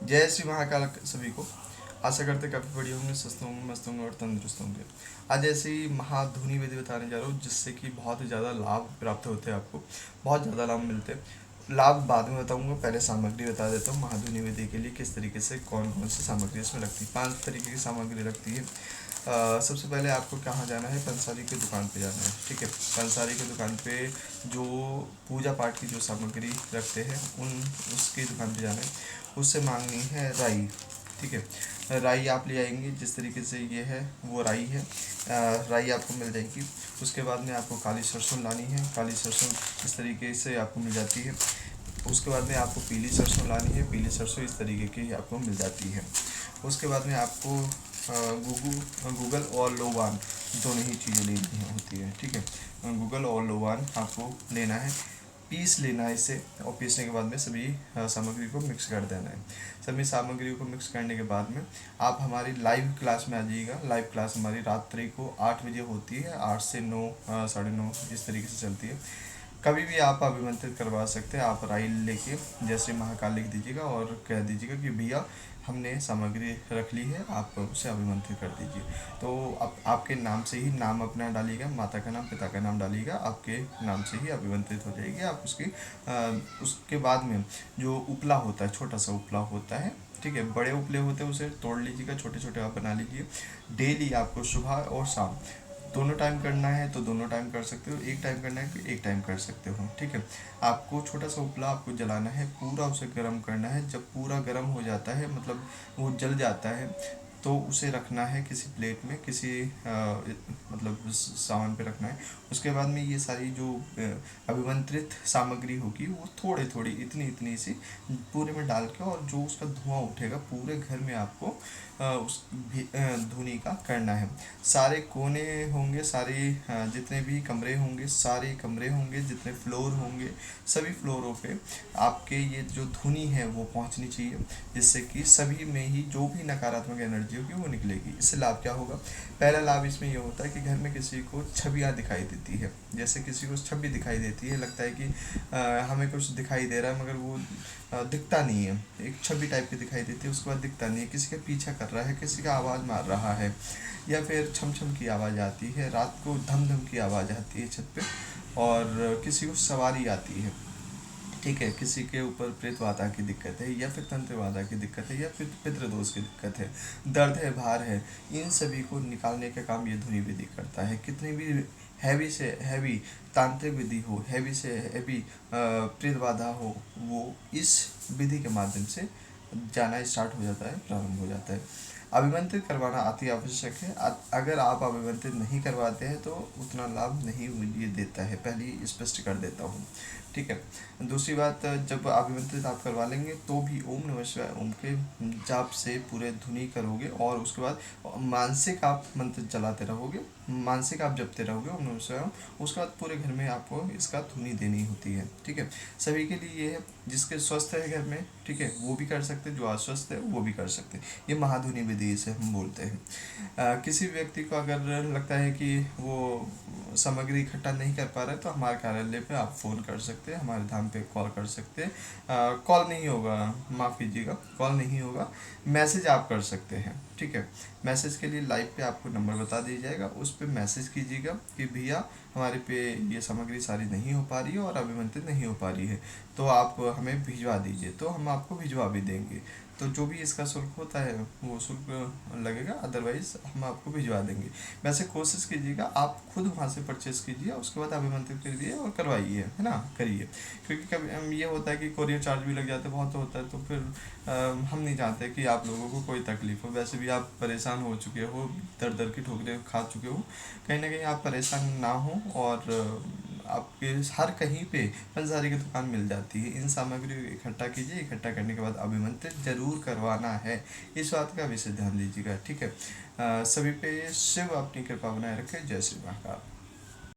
जय श्री महाकाल सभी को। आशा करते काफ़ी बढ़िया होंगे, स्वस्थ होंगे, मस्त होंगे और तंदुरुस्त होंगे। आज ऐसे ही महाधुनी विधि बताने जा रहा हूँ जिससे कि बहुत ही ज़्यादा लाभ प्राप्त होते हैं आपको, बहुत ज़्यादा लाभ मिलते हैं। लाभ बाद में बताऊंगा, पहले सामग्री बता देता हूँ। महाधुनी विधि के लिए किस तरीके से कौन कौन सी सामग्री इसमें लगती है। 5 तरीके की सामग्री लगती है। सबसे पहले आपको कहाँ जाना है, पंसारी की दुकान पे जाना है। ठीक है, पंसारी की दुकान पे जो पूजा पाठ की जो सामग्री रखते हैं उन उसकी दुकान पे जाना है। उससे मांगनी है राई। ठीक है, राई आप ले आएंगे, जिस तरीके से ये है वो राई है। राई आपको मिल जाएगी। उसके बाद में आपको काली सरसों लानी है। काली सरसों इस तरीके से आपको मिल जाती है। उसके बाद में आपको पीली सरसों लानी है। पीली सरसों इस तरीके की आपको मिल जाती है। उसके बाद में आपको गूगल और लोवान दोनों ही चीज़ें लेनी होती है। ठीक है, गूगल और लोवान आपको लेना है। पीस लेना है इसे, और पीसने के बाद में सभी सामग्री को मिक्स कर देना है। सभी सामग्री को मिक्स करने के बाद में आप हमारी लाइव क्लास में आ जाइएगा। लाइव क्लास हमारी रात्रि को 8 बजे होती है, 8 से 9, 9:30 इस तरीके से चलती है। कभी भी आप अभिमंत्रित करवा सकते हैं। आप राइल लेके जैसे महाकाल लिख दीजिएगा और कह दीजिएगा कि भैया हमने सामग्री रख ली है, आप उसे अभिमंत्रित कर दीजिए। तो अब आपके नाम से ही नाम अपना डालिएगा, माता का नाम पिता का नाम डालिएगा, आपके नाम से ही अभिमंत्रित हो जाएगी। आप उसके बाद में जो उपला होता है, छोटा सा उपला होता है, ठीक है, बड़े उपले होते हैं उसे तोड़ लीजिएगा, छोटे छोटे आप बना लीजिए। डेली आपको सुबह और शाम दोनों टाइम करना है तो दोनों टाइम कर सकते हो, एक टाइम करना है तो एक टाइम कर सकते हो। ठीक है, आपको छोटा सा उपला आपको जलाना है, पूरा उसे गर्म करना है। जब पूरा गर्म हो जाता है, मतलब वो जल जाता है, तो उसे रखना है किसी प्लेट में, किसी मतलब सामान पे रखना है। उसके बाद में ये सारी जो अभिमंत्रित सामग्री होगी वो थोड़े थोड़ी इतनी इतनी सी पूरे में डाल के, और जो उसका धुआं उठेगा पूरे घर में आपको धुनी का करना है। सारे कोने होंगे, सारे जितने भी कमरे होंगे, सारे कमरे होंगे, जितने फ्लोर होंगे, सभी फ्लोरों पे आपके ये जो धुनी है वो पहुंचनी चाहिए, जिससे कि सभी में ही जो भी नकारात्मक एनर्जी होगी वो निकलेगी। इससे लाभ क्या होगा? पहला लाभ इसमें ये होता है कि घर में किसी को छवियाँ दिखाई देती है। जैसे किसी को छवि दिखाई देती है, लगता है कि हमें कुछ दिखाई दे रहा है मगर वो दिखता नहीं है, एक छवि टाइप की दिखाई देती है, उसके बाद दिखता नहीं है। किसी का पीछा कर रहा है, किसी का आवाज़ मार रहा है, या फिर छम छम की आवाज़ आती है, रात को धम धम की आवाज़ आती है छत पे, और किसी को सवारी आती है। ठीक है, किसी के ऊपर प्रेतवाता की दिक्कत है, या फिर तंत्रवाता की दिक्कत है, या फिर पितृदोष की दिक्कत है, दर्द है, भार है, इन सभी को निकालने का काम ये धुनी विधि करता है। कितनी भी हैवी से हैवी तांत्रिक विधि हो, हैवी से हैवी प्रेत बाधा हो, वो इस विधि के माध्यम से जाना स्टार्ट हो जाता है, प्रारंभ हो जाता है। अभिमंत्रित करवाना अति आवश्यक है। अगर आप अभिमंत्रित नहीं करवाते हैं तो उतना लाभ नहीं ये देता है, पहले ही स्पष्ट कर देता हूँ। ठीक है, दूसरी बात, जब अभिमंत्रित आप करवा लेंगे तो भी ओम नमः शिवाय ओम के जाप से पूरे धुनी करोगे, और उसके बाद मानसिक आप मंत्र चलाते रहोगे, मानसिक आप जपते रहोगे ओम नमः शिवाय ओम। उसके बाद पूरे घर में आपको इसका धुनी देनी होती है। ठीक है, सभी के लिए ये है, जिसके स्वस्थ है घर में, ठीक है, वो भी कर सकते हैं, जो अस्वस्थ है वो भी कर सकते हैं। ये महाधुनी विधि से हम बोलते हैं। किसी व्यक्ति को अगर लगता है कि वो सामग्री इकट्ठा नहीं कर पा रहा है तो हमारे कार्यालय पे आप फ़ोन कर सकते हैं, हमारे धाम पे कॉल कर सकते हैं। कॉल नहीं होगा, माफ़ कीजिएगा, कॉल नहीं होगा, मैसेज आप कर सकते हैं। ठीक है, मैसेज के लिए लाइव पे आपको नंबर बता दिया जाएगा, उस पर मैसेज कीजिएगा कि भैया हमारे पे ये सामग्री सारी नहीं हो पा रही है और अभिमंत्रित नहीं हो पा रही है, तो आप हमें भिजवा दीजिए, तो हम आपको भिजवा भी देंगे। तो जो भी इसका शुल्क होता है वो शुल्क लगेगा, अदरवाइज़ हम आपको भिजवा देंगे। वैसे कोशिश कीजिएगा आप खुद वहाँ से परचेस कीजिए, उसके बाद अभिमंत्रित करिए और करवाइए, है ना, करिए। क्योंकि कभी ये होता है कि कोरियर चार्ज भी लग जाता है, बहुत होता है, तो फिर हम नहीं चाहते कि आप लोगों को कोई तकलीफ हो। वैसे भी आप परेशान हो चुके हो, दर दर की ठोकरें खा चुके हो, कहीं ना कहीं आप परेशान ना हो, और आपके हर कहीं पे पंसारी की दुकान मिल जाती है। इन सामग्री को इकट्ठा कीजिए, इकट्ठा करने के बाद अभिमंत्रित जरूर करवाना है, इस बात का विशेष ध्यान दीजिएगा। ठीक है, सभी पे शिव अपनी कृपा बनाए रखे। जय श्री महाकाल।